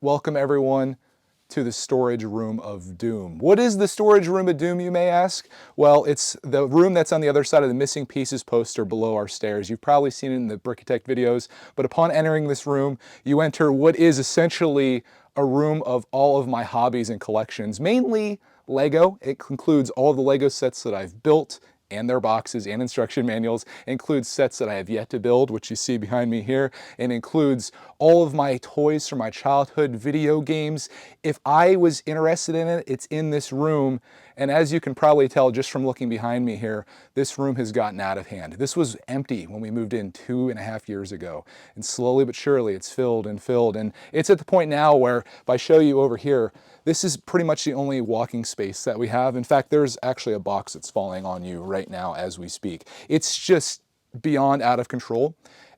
Welcome everyone to the storage room of doom. What is the storage room of doom, you may ask? Well, it's the room that's on the other side of the missing pieces poster below our stairs. You've probably seen it in the Brickitect videos, but upon entering this room, you enter what is essentially a room of all of my hobbies and collections, mainly Lego. It includes all the Lego sets that I've built and their boxes and instruction manuals. It includes sets that I have yet to build, which you see behind me here. It includes all of my toys from my childhood, video games. If I was interested in it, it's in this room. And as you can probably tell just from looking behind me here, this room has gotten out of hand. This was empty when we moved in 2.5 years ago. And slowly but surely it's filled and filled. And it's at the point now where, if I show you over here, this is pretty much the only walking space that we have. In fact, there's actually a box that's falling on you right now as we speak. It's just beyond out of control,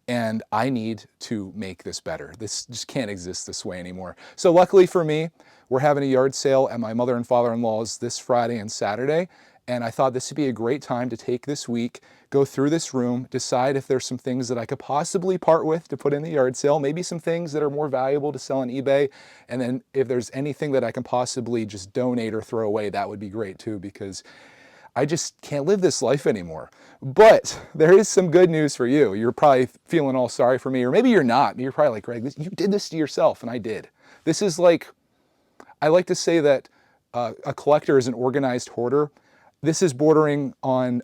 and I need to make this better. This just can't exist this way anymore. So luckily for me, we're having a yard sale at my mother and father-in-law's this Friday and Saturday, and I thought this would be a great time to take this week, go through this room, decide if there's some things that I could possibly part with to put in the yard sale, maybe some things that are more valuable to sell on eBay, and then if there's anything that I can possibly just donate or throw away, that would be great too, because I just can't live this life anymore. But there is some good news for you. You're probably feeling all sorry for me, or maybe you're not. You're probably like, Greg, you did this to yourself, and I did. This is like, I like to say that a collector is an organized hoarder. This is bordering on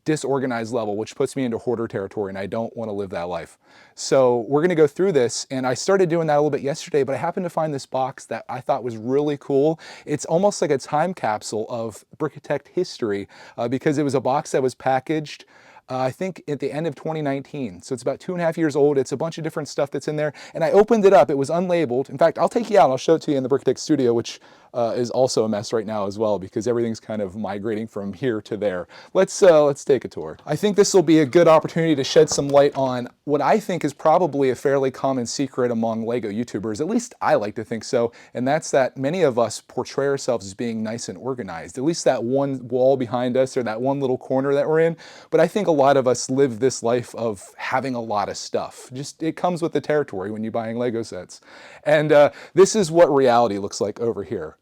disorganized level, which puts me into hoarder territory, and I don't want to live that life. So we're going to go through this, and I started doing that a little bit yesterday, but I happened to find this box that I thought was really cool. It's almost like a time capsule of Brickitect history because it was a box that was packaged I think at the end of 2019. So it's about 2.5 years old. It's a bunch of different stuff that's in there. And I opened it up. It was unlabeled. In fact, I'll take you out. I'll show it to you in the Brickitect studio, which is also a mess right now as well because everything's kind of migrating from here to there. Let's take a tour. I think this will be a good opportunity to shed some light on what I think is probably a fairly common secret among Lego YouTubers. At least I like to think so. And that's that many of us portray ourselves as being nice and organized. At least that one wall behind us or that one little corner that we're in. But I think a lot of us live this life of having a lot of stuff. Just it comes with the territory when you're buying Lego sets. And this is what reality looks like over here.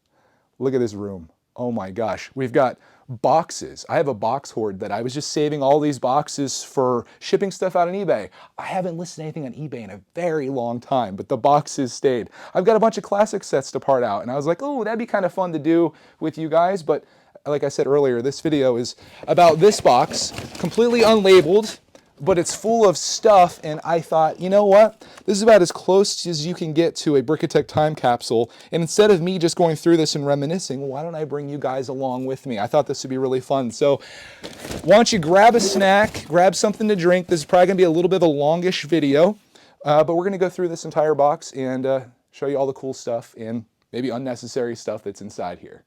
Look at this room. Oh my gosh. We've got boxes. I have a box hoard that I was just saving all these boxes for shipping stuff out on eBay. I haven't listed anything on eBay in a very long time, but the boxes stayed. I've got a bunch of classic sets to part out, and I was like, oh, that'd be kind of fun to do with you guys, but like I said earlier, this video is about this box, completely unlabeled, but it's full of stuff, and I thought, you know what? This is about as close as you can get to a Brickitect time capsule, and instead of me just going through this and reminiscing, why don't I bring you guys along with me? I thought this would be really fun. So why don't you grab a snack, grab something to drink. This is probably going to be a little bit of a longish video, but we're going to go through this entire box and show you all the cool stuff and maybe unnecessary stuff that's inside here.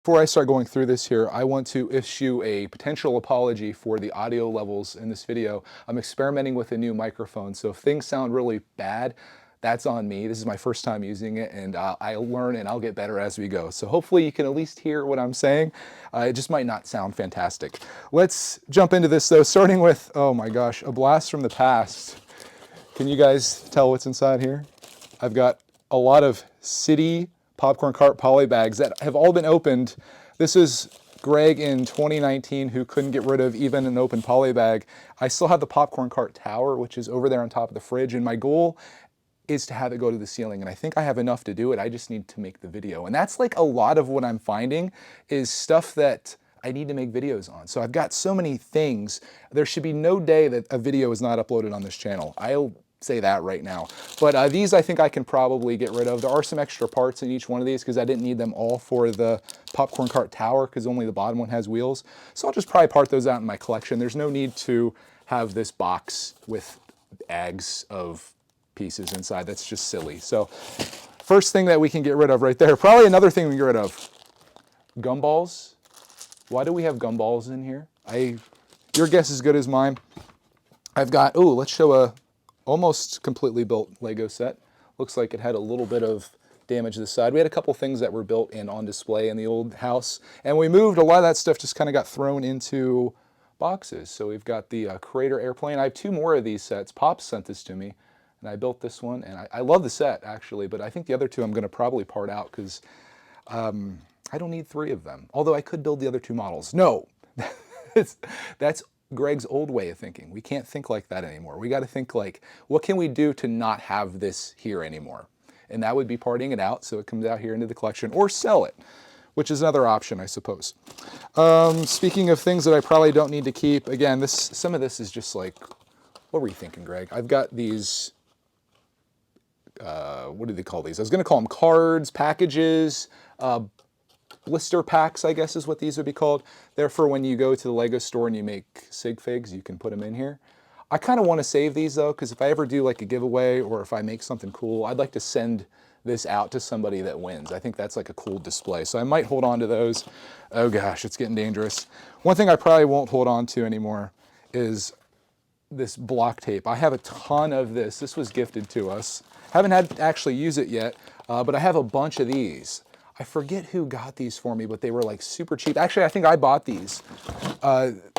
Before I start going through this here, I want to issue a potential apology for the audio levels in this video. I'm experimenting with a new microphone, so if things sound really bad, that's on me. This is my first time using it, and I'll learn and I'll get better as we go. So hopefully you can at least hear what I'm saying. It just might not sound fantastic. Let's jump into this though, starting with, oh my gosh, a blast from the past. Can you guys tell what's inside here? I've got a lot of City popcorn cart poly bags that have all been opened. This is Greg in 2019 who couldn't get rid of even an open poly bag. I still have the popcorn cart tower, which is over there on top of the fridge, and my goal is to have it go to the ceiling, and I think I have enough to do it. I just need to make the video, and that's like a lot of what I'm finding is stuff that I need to make videos on. So I've got so many things. There should be no day that a video is not uploaded on this channel. I'll say that right now. But these I think I can probably get rid of. There are some extra parts in each one of these because I didn't need them all for the popcorn cart tower because only the bottom one has wheels. So I'll just probably part those out in my collection. There's no need to have this box with eggs of pieces inside. That's just silly. So first thing that we can get rid of right there, probably another thing we can get rid of, gumballs. Why do we have gumballs in here? Your guess is as good as mine. I've got, oh, let's show a almost completely built Lego set. Looks like it had a little bit of damage to the side. We had a couple things that were built and on display in the old house, and we moved. A lot of that stuff just kind of got thrown into boxes. So we've got the Creator airplane. I have two more of these sets. Pop sent this to me. And I built this one, and I love the set, actually, but I think the other two I'm going to probably part out because I don't need 3 of them. Although I could build the other 2 models. No! That's Greg's old way of thinking. We can't think like that anymore. We got to think like, what can we do to not have this here anymore? And that would be parting it out so it comes out here into the collection, or sell it, which is another option, I suppose. Speaking of things that I probably don't need to keep, again, some of this is just like, what were you thinking, Greg? I've got these, what do they call these? I was going to call them cards, packages, blister packs, I guess is what these would be called. They're for when you go to the Lego store and you make Sig Figs, you can put them in here. I kind of want to save these though, because if I ever do like a giveaway or if I make something cool, I'd like to send this out to somebody that wins. I think that's like a cool display. So I might hold on to those. Oh gosh, it's getting dangerous. One thing I probably won't hold on to anymore is this block tape. I have a ton of this. This was gifted to us. Haven't had to actually use it yet, but I have a bunch of these. I forget who got these for me, but they were like super cheap. Actually, I think I bought these.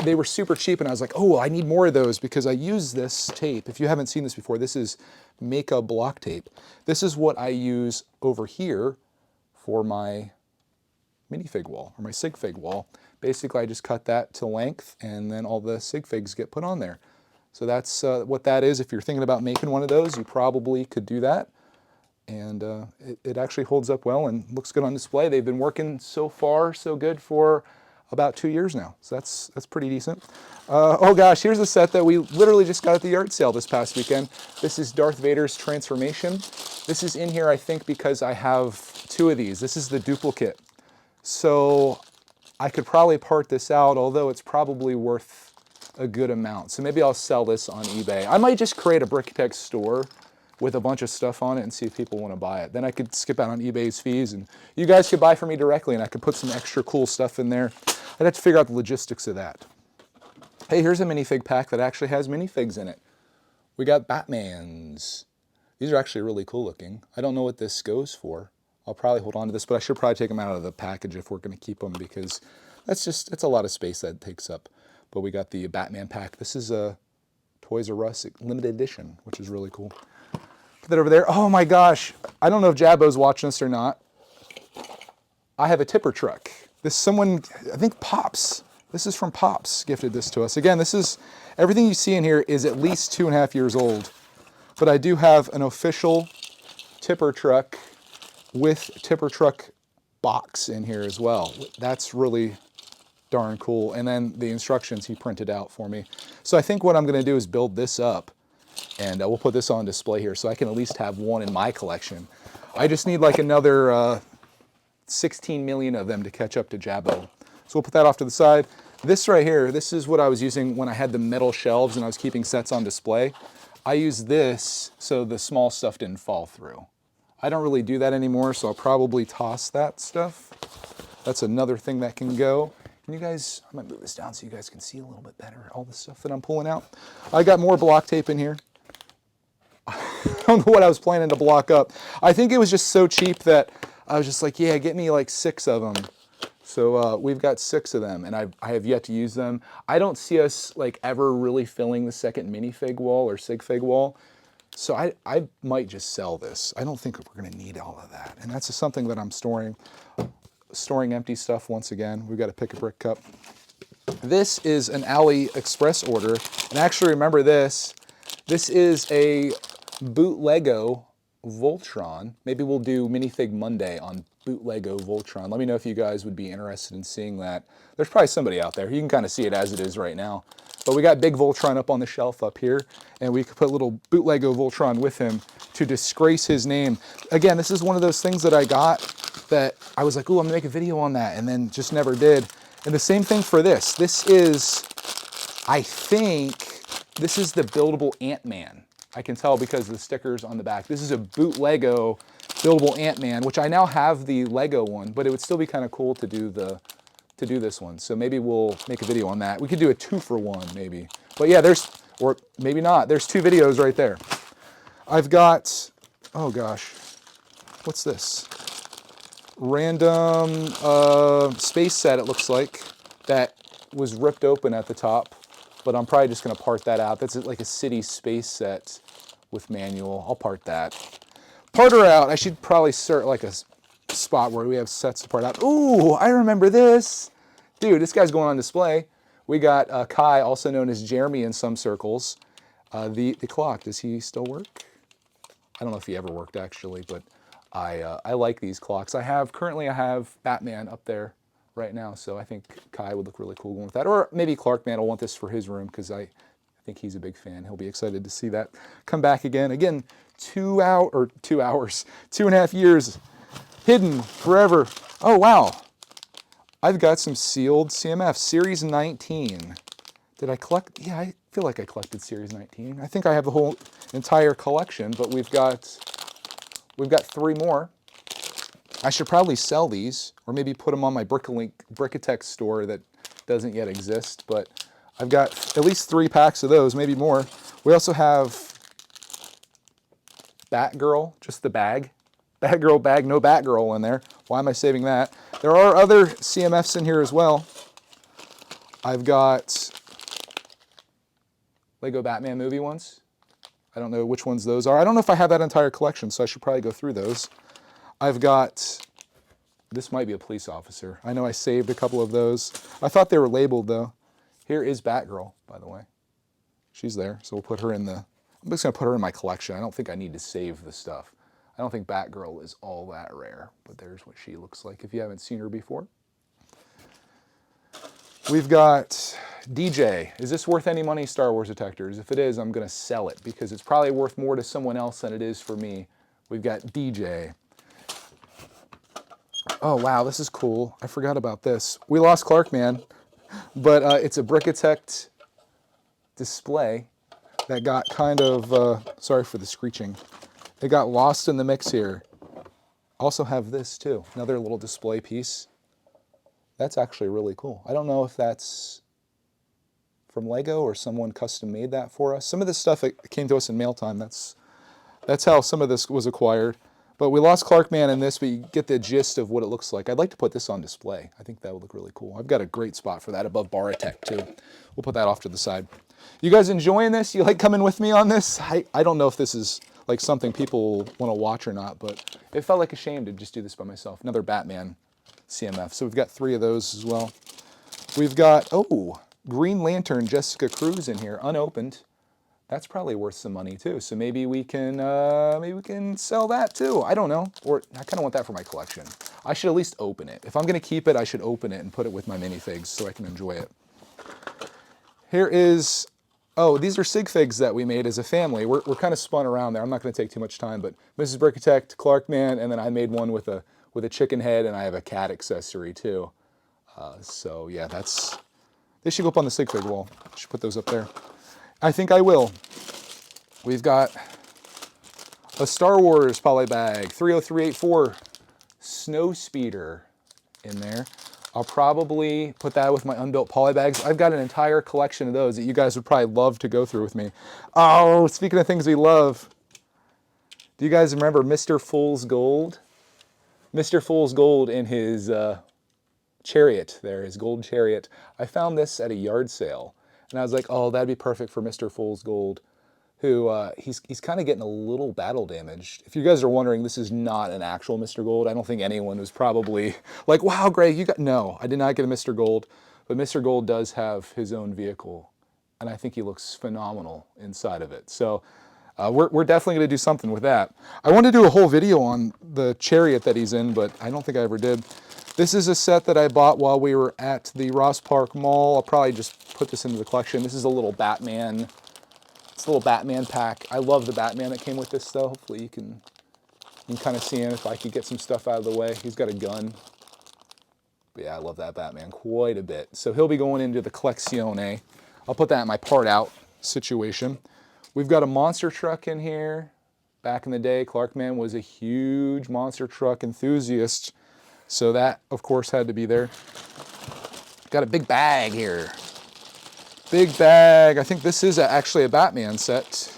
They were super cheap, and I was like, oh, I need more of those because I use this tape. If you haven't seen this before, this is makeup block tape. This is what I use over here for my minifig wall, or my Sig Fig wall. Basically, I just cut that to length, and then all the Sig Figs get put on there. So that's what that is. If you're thinking about making one of those, you probably could do that. And it actually holds up well and looks good on display. They've been working so far so good for about 2 years now. So that's pretty decent. Oh gosh, here's a set that we literally just got at the yard sale this past weekend. This is Darth Vader's transformation. This is in here, I think, because I have 2 of these. This is the duplicate. So I could probably part this out, although it's probably worth a good amount. So maybe I'll sell this on eBay. I might just create a Brickitect store with a bunch of stuff on it and see if people want to buy it. Then I could skip out on eBay's fees and you guys could buy from me directly and I could put some extra cool stuff in there. I'd have to figure out the logistics of that. Hey, here's a minifig pack that actually has minifigs in it. We got Batmans. These are actually really cool looking. I don't know what this goes for. I'll probably hold on to this, but I should probably take them out of the package if we're going to keep them because that's a lot of space that takes up. But we got the Batman pack. This is a Toys R Us limited edition, which is really cool. Put that over there. Oh my gosh. I don't know if Jabbo's watching this or not. I have a tipper truck. This someone, I think Pops. This is from Pops, gifted this to us. Again, this is, everything you see in here is at least 2.5 years old. But I do have an official tipper truck with tipper truck box in here as well. That's really darn cool. And then the instructions he printed out for me. So I think what I'm gonna do is build this up and we'll put this on display here so I can at least have one in my collection. I just need like another 16 million of them to catch up to Jabbo. So we'll put that off to the side. This right here, this is what I was using when I had the metal shelves and I was keeping sets on display. I use this so the small stuff didn't fall through. I don't really do that anymore, so I'll probably toss that stuff. That's another thing that can go. Can you guys, I might move this down so you guys can see a little bit better all the stuff that I'm pulling out. I got more block tape in here. I don't know what I was planning to block up. I think it was just so cheap that I was just like, yeah, get me like 6 of them. So we've got 6 of them and I have yet to use them. I don't see us like ever really filling the second minifig wall or Sig Fig wall. So I might just sell this. I don't think we're gonna need all of that. And that's just something that I'm storing empty stuff once again. We've got a Pick a Brick cup. This is an AliExpress order. And actually remember this. This is a Bootlego Voltron. Maybe we'll do Minifig Monday on Bootlego Voltron. Let me know if you guys would be interested in seeing that. There's probably somebody out there. You can kind of see it as it is right now. But we got big Voltron up on the shelf up here, and we could put little Bootlego Voltron with him to disgrace his name. Again, this is one of those things that I got that I was like, ooh, I'm gonna make a video on that, and then just never did. And the same thing for this. This is, I think, this is the buildable Ant-Man. I can tell because of the stickers on the back. This is a Bootlego buildable Ant-Man, which I now have the Lego one, but it would still be kind of cool to do this one. So maybe we'll make a video on that. We could do a 2-for-1 maybe. But yeah, or maybe not. There's 2 videos right there. I've got, oh gosh, what's this? Random space set, it looks like, that was ripped open at the top. But I'm probably just gonna part that out. That's like a city space set with manual. I'll part that. Part her out. I should probably start like a spot where we have sets to part out. Ooh, I remember this. Dude, this guy's going on display. We got Kai, also known as Jeremy in some circles. The clock, does he still work? I don't know if he ever worked actually, but I like these clocks. Currently I have Batman up there right now, so I think Kai would look really cool going with that. Or maybe Clarkman will want this for his room because I think he's a big fan. He'll be excited to see that come back again. Again, 2.5 years hidden forever. Oh wow, I've got some sealed CMF, Series 19. Did I collect? Yeah, I feel like I collected Series 19. I think I have the whole entire collection, but we've got 3 more. I should probably sell these, or maybe put them on my Brickitect store that doesn't yet exist, but I've got at least 3 packs of those, maybe more. We also have Batgirl, just the bag. Batgirl bag, no Batgirl in there. Why am I saving that? There are other CMFs in here as well. I've got Lego Batman movie ones. I don't know which ones those are. I don't know if I have that entire collection, so I should probably go through those. I've got, this might be a police officer. I know I saved a couple of those. I thought they were labeled though. Here is Batgirl, by the way. She's there, so we'll put her in I'm just gonna put her in my collection. I don't think I need to save the stuff. I don't think Batgirl is all that rare, but there's what she looks like if you haven't seen her before. We've got DJ. Is this worth any money, Star Wars Detectors? If it is, I'm gonna sell it because it's probably worth more to someone else than it is for me. We've got DJ. Oh wow, this is cool. I forgot about this. We lost Clarkman, but it's a Brickitect display that got kind of, sorry for the screeching. It got lost in the mix here. Also have this too, another little display piece. That's actually really cool. I don't know if that's from Lego or someone custom made that for us. Some of this stuff came to us in mail time. That's how some of this was acquired. But we lost Clarkman in this, but you get the gist of what it looks like. I'd like to put this on display. I think that would look really cool. I've got a great spot for that above Brickitect too. We'll put that off to the side. You guys enjoying this? You like coming with me on this? I don't know if this is like something people want to watch or not, but it felt like a shame to just do this by myself. Another Batman CMF. So we've got 3 of those as well. We've got, oh, Green Lantern Jessica Cruz in here, unopened. That's probably worth some money too. So maybe we can sell that too. I don't know. Or I kind of want that for my collection. I should at least open it. If I'm going to keep it, I should open it and put it with my minifigs so I can enjoy it. Here is, oh, these are Sig Figs that we made as a family. We're kind of spun around there. I'm not going to take too much time, but Mrs. Brickitect, Clarkman, and then I made one with a chicken head, and I have a cat accessory too. So yeah, they should go up on the Sig Fig wall. I should put those up there. I think I will. We've got a Star Wars poly bag, 30384 Snow Speeder in there. I'll probably put that with my unbuilt poly bags. I've got an entire collection of those that you guys would probably love to go through with me. Oh, speaking of things we love, do you guys remember Mr. Fool's Gold? Mr. Fool's Gold in his chariot there, his gold chariot. I found this at a yard sale. And I was like, oh, that'd be perfect for Mr. Fool's Gold, who he's kind of getting a little battle damaged. If you guys are wondering, this is not an actual Mr. Gold. I don't think anyone was probably like, wow, Greg, you got, no, I did not get a Mr. Gold, but Mr. Gold does have his own vehicle, and I think he looks phenomenal inside of it. So we're definitely going to do something with that. I wanted to do a whole video on the chariot that he's in, but I don't think I ever did. This is a set that I bought while we were at the Ross Park Mall. I'll probably just put this into the collection. This is a little Batman. It's a little Batman pack. I love the Batman that came with this though. Hopefully you can kind of see him if I could get some stuff out of the way. He's got a gun. But yeah, I love that Batman quite a bit. So he'll be going into the Collezione. I'll put that in my part out situation. We've got a monster truck in here. Back in the day, Clarkman was a huge monster truck enthusiast. So that, of course, had to be there. Got a big bag here. Big bag. I think this is actually a Batman set.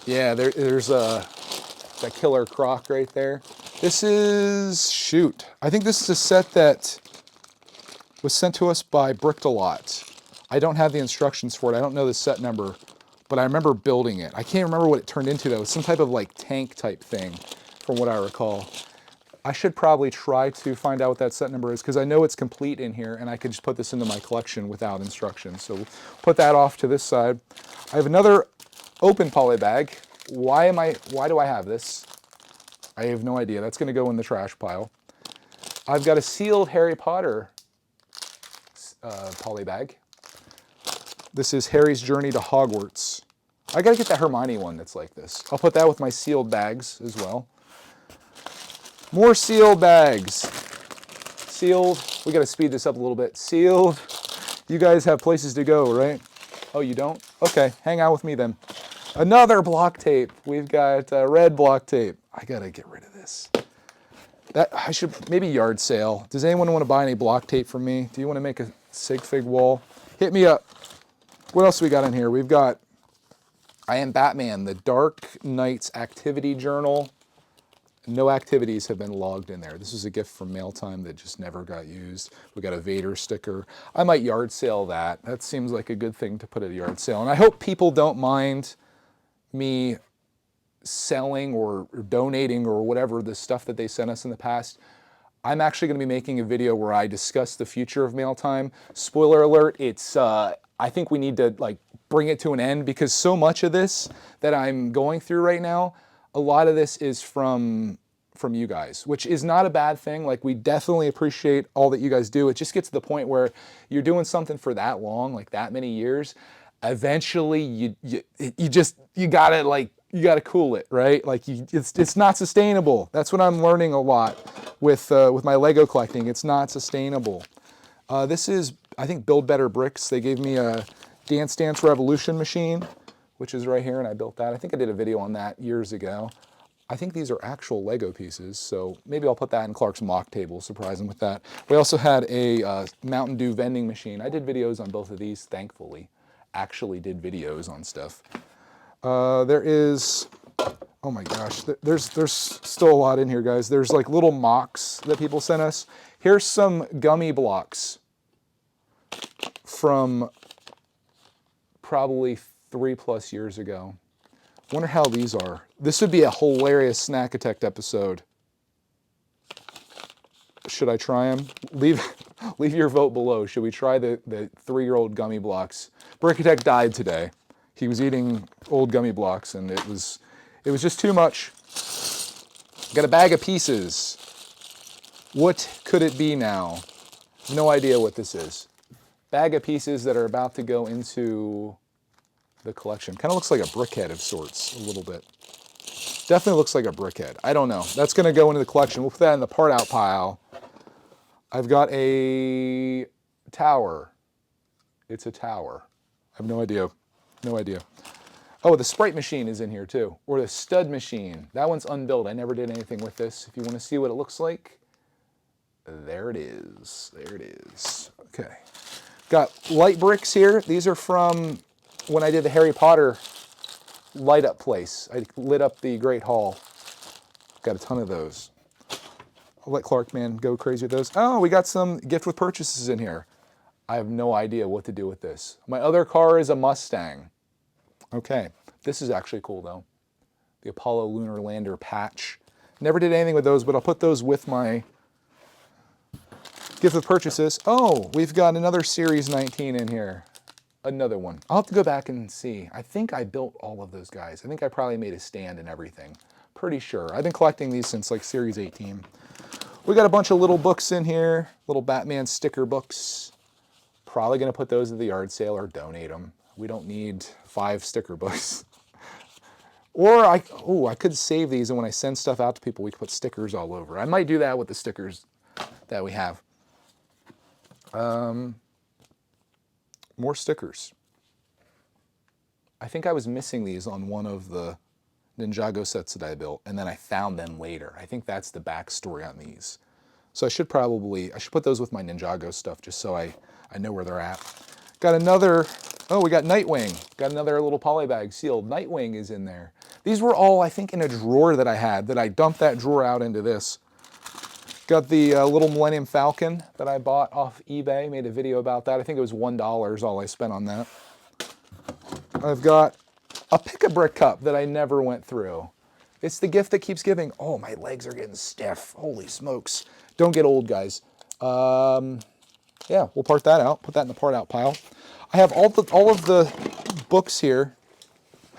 Yeah, there's that Killer Croc right there. This is, shoot, I think this is a set that was sent to us by Bricked-A-Lot. I don't have the instructions for it. I don't know the set number, but I remember building it. I can't remember what it turned into though. It's some type of like tank type thing from what I recall. I should probably try to find out what that set number is because I know it's complete in here and I could just put this into my collection without instructions. So we'll put that off to this side. I have another open poly bag. Why do I have this? I have no idea. That's going to go in the trash pile. I've got a sealed Harry Potter poly bag. This is Harry's Journey to Hogwarts. I got to get that Hermione one that's like this. I'll put that with my sealed bags as well. More sealed bags. Sealed. We got to speed this up a little bit. Sealed. You guys have places to go, right? Oh, you don't? Okay, hang out with me then. Another block tape. We've got red block tape. I got to get rid of this. That I should maybe yard sale. Does anyone want to buy any block tape from me? Do you want to make a Sig Fig wall? Hit me up. What else we got in here? We've got I Am Batman, the Dark Knight's activity journal. No activities have been logged in there. This is a gift from mail time that just never got used. We got a Vader sticker. I might yard sale that. That seems like a good thing to put at a yard sale. And I hope people don't mind me selling or donating or whatever the stuff that they sent us in the past. I'm actually going to be making a video where I discuss the future of mail time. Spoiler alert, it's I think we need to like bring it to an end because so much of this that I'm going through right now, a lot of this is from you guys, which is not a bad thing. Like we definitely appreciate all that you guys do. It just gets to the point where you're doing something for that long, like that many years. Eventually, you gotta cool it, right? Like it's not sustainable. That's what I'm learning a lot with my Lego collecting. It's not sustainable. This is, I think, Build Better Bricks. They gave me a Dance Dance Revolution machine, which is right here, and I built that. I think I did a video on that years ago. I think these are actual Lego pieces, so maybe I'll put that in Clark's mock table, surprise him with that. We also had a Mountain Dew vending machine. I did videos on both of these, thankfully. Actually did videos on stuff. There is, oh my gosh, there's still a lot in here, guys. There's like little mocks that people sent us. Here's some gummy blocks from probably 3+ years ago. Wonder how these are. This would be a hilarious Snackitect episode. Should I try them? Leave your vote below. Should we try the 3-year-old gummy blocks? Brickitect died today. He was eating old gummy blocks and it was just too much. Got a bag of pieces. What could it be now? No idea what this is. Bag of pieces that are about to go into the collection. Kind of looks like a brickhead of sorts, a little bit. Definitely looks like a brickhead. I don't know. That's going to go into the collection. We'll put that in the part out pile. I've got a tower. It's a tower. I have no idea. No idea. Oh, the Sprite Machine is in here too. Or the Stud Machine. That one's unbuilt. I never did anything with this. If you want to see what it looks like, there it is. There it is. Okay. Got light bricks here. These are from when I did the Harry Potter light up place. I lit up the Great Hall. Got a ton of those. I'll let Clark Man go crazy with those. Oh, we got some gift with purchases in here. I have no idea what to do with this. My other car is a Mustang. Okay, this is actually cool though. The Apollo Lunar Lander patch. Never did anything with those, but I'll put those with my gift with purchases. Oh, we've got another Series 19 in here. Another one. I'll have to go back and see. I think I built all of those guys. I think I probably made a stand and everything. Pretty sure. I've been collecting these since like Series 18. We got a bunch of little books in here. Little Batman sticker books. Probably going to put those at the yard sale or donate them. We don't need 5 sticker books. Or I could save these and when I send stuff out to people, we can put stickers all over. I might do that with the stickers that we have. More stickers. I think I was missing these on one of the Ninjago sets that I built, and then I found them later. I think that's the backstory on these. So I should put those with my Ninjago stuff just so I know where they're at. Got another, oh, we got Nightwing. Got another little poly bag sealed. Nightwing is in there. These were all, I think, in a drawer that I had, that I dumped that drawer out into this. Got the little Millennium Falcon that I bought off eBay. Made a video about that. I think it was $1 all I spent on that. I've got a pick-a-brick cup that I never went through. It's the gift that keeps giving. Oh, my legs are getting stiff. Holy smokes. Don't get old, guys. Yeah, we'll part that out. Put that in the part out pile. I have all of the books here.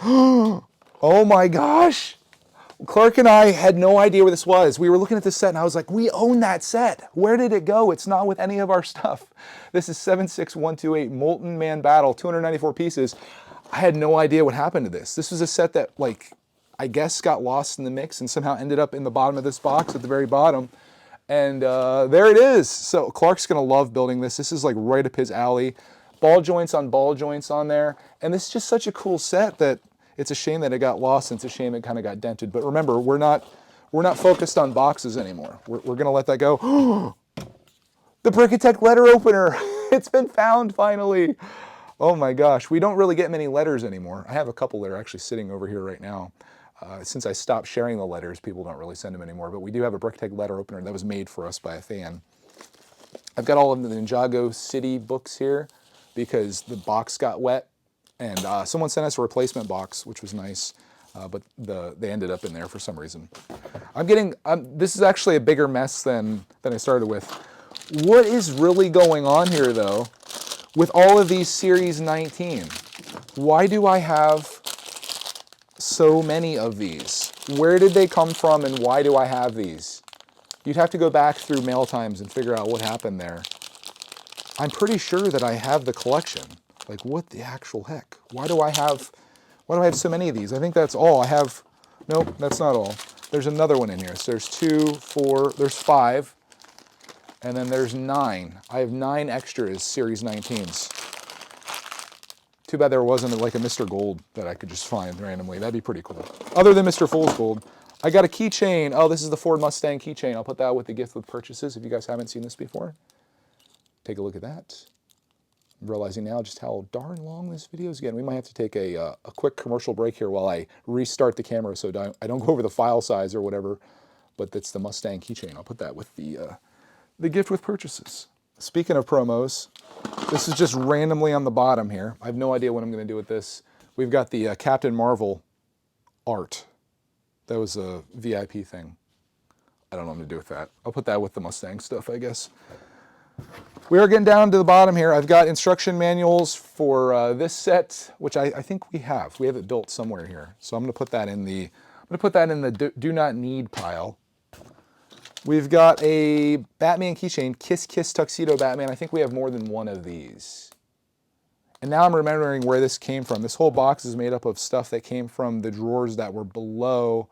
Oh my gosh. Clark and I had no idea where this was. We were looking at this set and I was like, we own that set. Where did it go? It's not with any of our stuff. This is 76128 Molten Man Battle, 294 pieces. I had no idea what happened to this. This was a set that, like, I guess got lost in the mix and somehow ended up in the bottom of this box at the very bottom. And there it is. So Clark's gonna love building this. This is like right up his alley. Ball joints on there. And this is just such a cool set that it's a shame that it got lost, and it's a shame it kind of got dented. But remember, we're not focused on boxes anymore. We're gonna let that go. The Brickitect letter opener. It's been found finally. Oh my gosh, we don't really get many letters anymore. I have a couple that are actually sitting over here right now. Since I stopped sharing the letters, people don't really send them anymore, but we do have a Brickitect letter opener that was made for us by a fan. I've got all of the Ninjago City books here because the box got wet, and someone sent us a replacement box, which was nice, but they ended up in there for some reason. This is actually a bigger mess than I started with. What is really going on here, though, with all of these Series 19? Why do I have so many of these? Where did they come from and why do I have these? You'd have to go back through mail times and figure out what happened there. I'm pretty sure that I have the collection. Like, what the actual heck? Why do I have so many of these? I think that's all. Nope, that's not all. There's another one in here. So there's 2, 4, there's 5, and then there's 9. I have 9 extras Series 19s. Too bad there wasn't like a Mr. Gold that I could just find randomly. That'd be pretty cool. Other than Mr. Fool's Gold, I got a keychain. Oh, this is the Ford Mustang keychain. I'll put that with the gift with purchases if you guys haven't seen this before. Take a look at that. I'm realizing now just how darn long this video is getting. We might have to take a quick commercial break here while I restart the camera so I don't go over the file size or whatever, but that's the Mustang keychain. I'll put that with the gift with purchases. Speaking of promos, this is just randomly on the bottom here. I have no idea what I'm going to do with this. We've got the Captain Marvel art. That was a VIP thing. I don't know what I'm going to do with that. I'll put that with the Mustang stuff, I guess. We are getting down to the bottom here. I've got instruction manuals for this set, which I think we have. We have it built somewhere here. So I'm going to put that in the do not need pile. We've got a Batman keychain, Kiss Kiss Tuxedo Batman. I think we have more than one of these. And now I'm remembering where this came from. This whole box is made up of stuff that came from the drawers that were below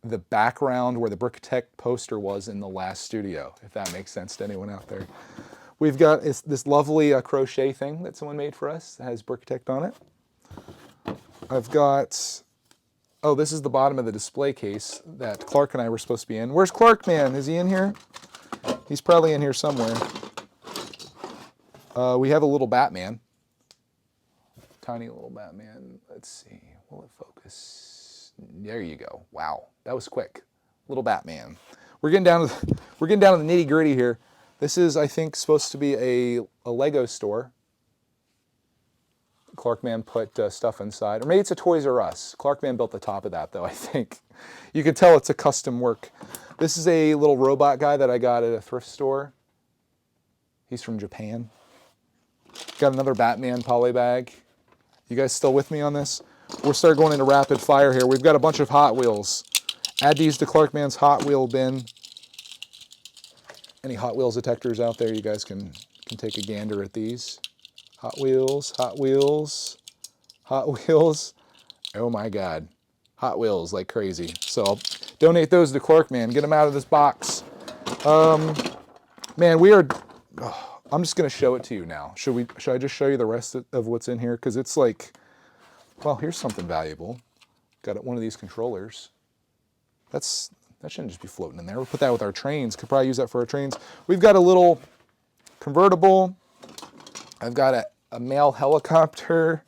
the background where the Brickitect poster was in the last studio, if that makes sense to anyone out there. We've got this lovely crochet thing that someone made for us that has Brickitect on it. I've got... Oh, this is the bottom of the display case that Clark and I were supposed to be in. Where's Clark, man? Is he in here? He's probably in here somewhere. We have a little Batman. Tiny little Batman. Let's see. Will it focus? There you go. Wow, that was quick. Little Batman. We're getting down to the nitty-gritty here. This is, I think, supposed to be a Lego store. Clarkman put stuff inside, or maybe it's a Toys R Us. Clarkman built the top of that, though, I think. You can tell it's a custom work. This is a little robot guy that I got at a thrift store. He's from Japan. Got another Batman poly bag. You guys still with me on this? We'll start going into rapid fire here. We've got a bunch of Hot Wheels. Add these to Clarkman's Hot Wheel bin. Any Hot Wheels detectors out there, you guys can take a gander at these. Hot Wheels, Hot Wheels, Hot Wheels. Oh my God. Hot Wheels like crazy. So I'll donate those to Clarkman. Get them out of this box. Man, we are... Oh, I'm just going to show it to you now. Should I just show you the rest of what's in here? Because it's like... Well, here's something valuable. Got one of these controllers. That shouldn't just be floating in there. We'll put that with our trains. Could probably use that for our trains. We've got a little convertible. I've got a mail helicopter.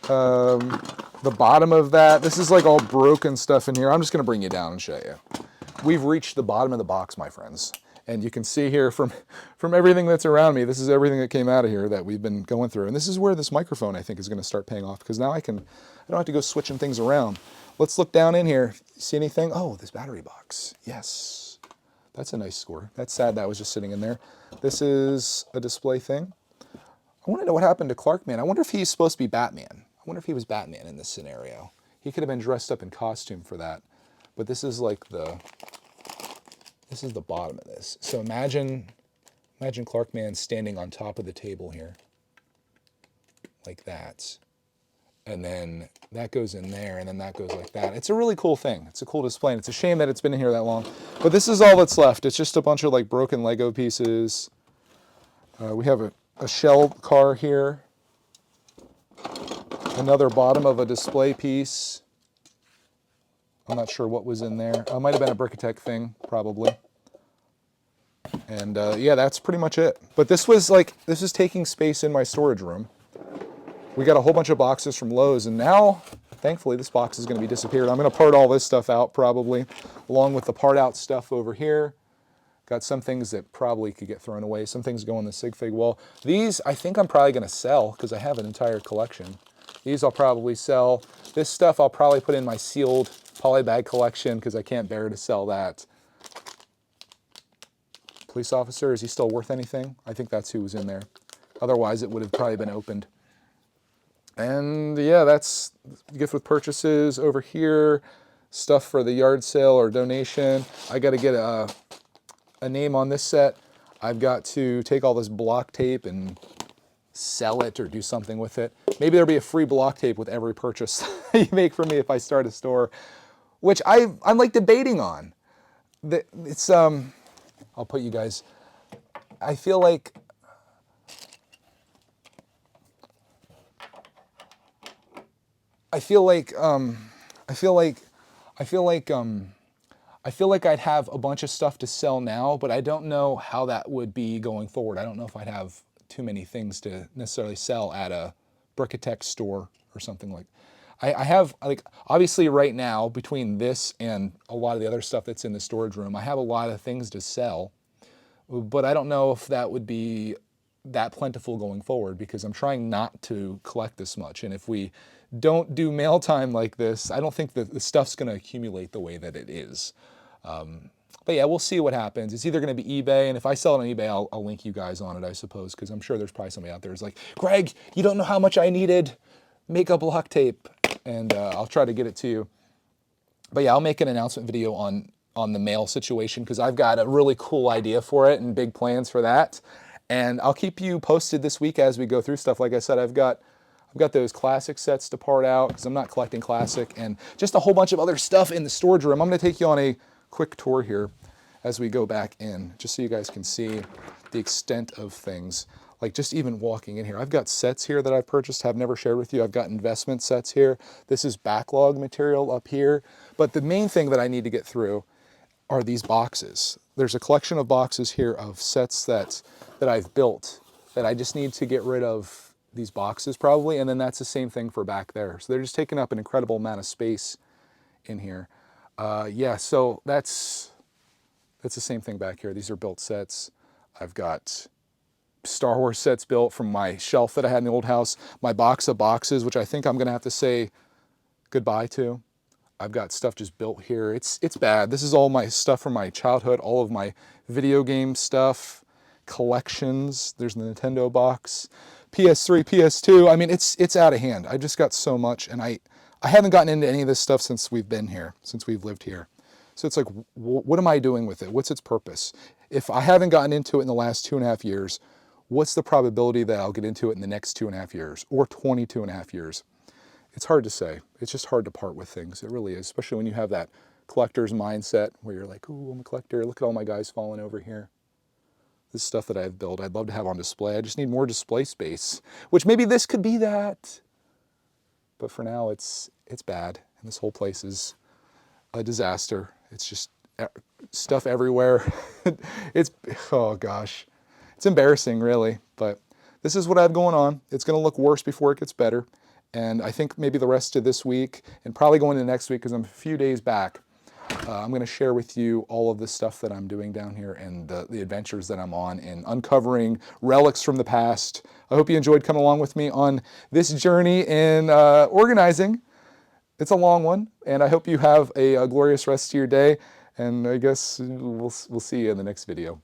The bottom of that. This is like all broken stuff in here. I'm just going to bring you down and show you. We've reached the bottom of the box, my friends. And you can see here from everything that's around me, this is everything that came out of here that we've been going through. And this is where this microphone, I think, is going to start paying off, because now I don't have to go switching things around. Let's look down in here. See anything? Oh, this battery box. Yes. That's a nice score. That's sad that was just sitting in there. This is a display thing. I want to know what happened to Clarkman. I wonder if he's supposed to be Batman. I wonder if he was Batman in this scenario. He could have been dressed up in costume for that. But this is like this is the bottom of this. So imagine Clarkman standing on top of the table here. Like that. And then that goes in there, and then that goes like that. It's a really cool thing. It's a cool display, and it's a shame that it's been in here that long. But this is all that's left. It's just a bunch of like broken Lego pieces. We have a shell car here. Another bottom of a display piece. I'm not sure what was in there. It might have been a Brickitect thing, probably. And yeah, that's pretty much it. But this is taking space in my storage room. We got a whole bunch of boxes from Lowe's, and now, thankfully, this box is going to be disappeared. I'm going to part all this stuff out, probably, along with the part out stuff over here. Got some things that probably could get thrown away. Some things go on the Sig Fig wall. These, I think I'm probably going to sell, because I have an entire collection. These I'll probably sell. This stuff I'll probably put in my sealed polybag collection, because I can't bear to sell that. Police officer, is he still worth anything? I think that's who was in there. Otherwise, it would have probably been opened. And yeah, that's gift with purchases over here. Stuff for the yard sale or donation. I got to get a name on this set. I've got to take all this block tape and sell it or do something with it. Maybe there'll be a free block tape with every purchase you make for me if I start a store, which I'm like debating on. It's I'll put you guys. I feel like I'd have a bunch of stuff to sell now, but I don't know how that would be going forward. I don't know if I'd have too many things to necessarily sell at a Brickitect store or something like. I have, like, obviously right now, between this and a lot of the other stuff that's in the storage room, I have a lot of things to sell, but I don't know if that would be that plentiful going forward, because I'm trying not to collect this much. And if we don't do mail time like this, I don't think that the stuff's going to accumulate the way that it is. But yeah, we'll see what happens. It's either going to be eBay, and if I sell it on eBay, I'll link you guys on it, I suppose, because I'm sure there's probably somebody out there who's like, Greg, you don't know how much I needed makeup block tape, and I'll try to get it to you. But yeah, I'll make an announcement video on the mail situation, because I've got a really cool idea for it and big plans for that. And I'll keep you posted this week as we go through stuff. Like I said, I've got those classic sets to part out, because I'm not collecting classic, and just a whole bunch of other stuff in the storage room. I'm going to take you on a quick tour here as we go back in, just so you guys can see the extent of things. Like just even walking in here. I've got sets here that I've purchased, have never shared with you. I've got investment sets here. This is backlog material up here. But the main thing that I need to get through are these boxes. There's a collection of boxes here of sets that I've built that I just need to get rid of these boxes probably, and then that's the same thing for back there. So they're just taking up an incredible amount of space in here. Yeah, so that's the same thing back here. These are built sets. I've got Star Wars sets built from my shelf that I had in the old house. My box of boxes, which I think I'm gonna have to say goodbye to. I've got stuff just built here. It's bad. This is all my stuff from my childhood, all of my video game stuff, collections. There's the Nintendo box, PS3, PS2. I mean, it's out of hand. I just got so much, and I haven't gotten into any of this stuff since we've been here, since we've lived here. So it's like, what am I doing with it? What's its purpose? If I haven't gotten into it in the last 2.5 years, what's the probability that I'll get into it in the next 2.5 years or 22.5 years? It's hard to say. It's just hard to part with things. It really is, especially when you have that collector's mindset where you're like, ooh, I'm a collector. Look at all my guys falling over here. This stuff that I've built, I'd love to have on display. I just need more display space, which maybe this could be that. But for now, it's bad. And this whole place is a disaster. It's just stuff everywhere. Oh gosh. It's embarrassing, really. But this is what I have going on. It's going to look worse before it gets better. And I think maybe the rest of this week, and probably going into next week, because I'm a few days back, I'm going to share with you all of the stuff that I'm doing down here and the adventures that I'm on in uncovering relics from the past. I hope you enjoyed coming along with me on this journey in organizing. It's a long one, and I hope you have a glorious rest of your day, and I guess we'll see you in the next video.